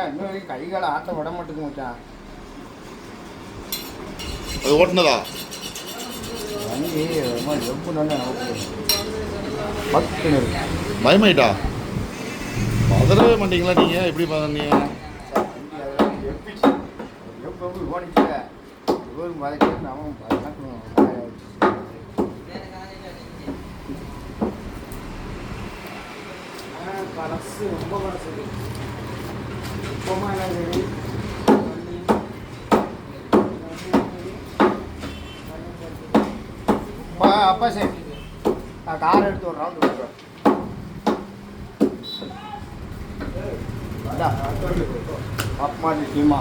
இன்னும் கை கால ஆட்ட விட மாட்டேங்குது மச்சான். அது ஓட்டுனதா வண்டி ரொம்ப நல்லா பக்குன்னு இருக்கு. பயமாயிட்டா பதறவே மாட்டீங்களா நீங்கள் எப்படி பதறீங்க? எப்படி ஓடிச்சு இவரும் வதக்கி அவன் பழசு ரொம்ப பழசு அப்பா சரி நான் கார் எடுத்து ஒரு ரவுண்டு விட்டுறேன். அப்பா நிச்சயமா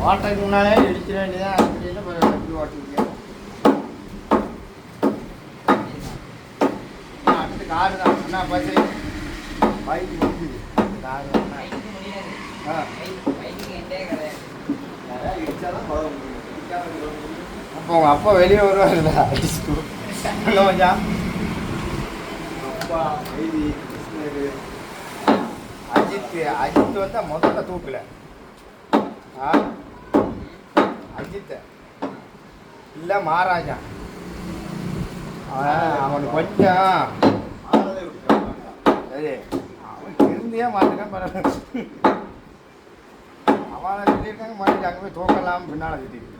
வாட்டருக்கு முன்னாலே இடிச்சிட வேண்டியதான். எப்படி வாட்டுக்கு அடுத்து காரு தான் என்ன பஸ் பைக் முடிஞ்சுது. காரு அப்போ உங்கள் அப்பா வெளியே வருவாங்கல்ல அடிச்சுட்டு மச்சா. அப்பா கைதி கிருஷ்ணர் அஜித் வந்தா முதல்ல தூக்கல. அஜித் இல்லை மகாராஜா அவனுக்கு கொஞ்சம் சரி அவன் திருந்தியே மாட்டுக்கான் பரவாயில்ல. அவனை சொல்லியிருக்காங்க மாட்டி அங்கே போய் தூக்கலாம் பின்னால் திட்டிட்டு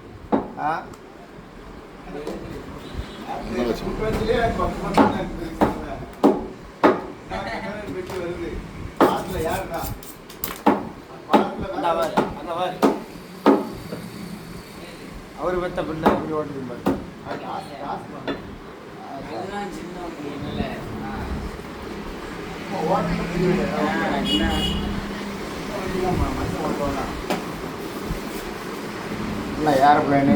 அவரு பெத்த பிள்ளை எப்படி ஓட்டுது ஏரோப்ளேனு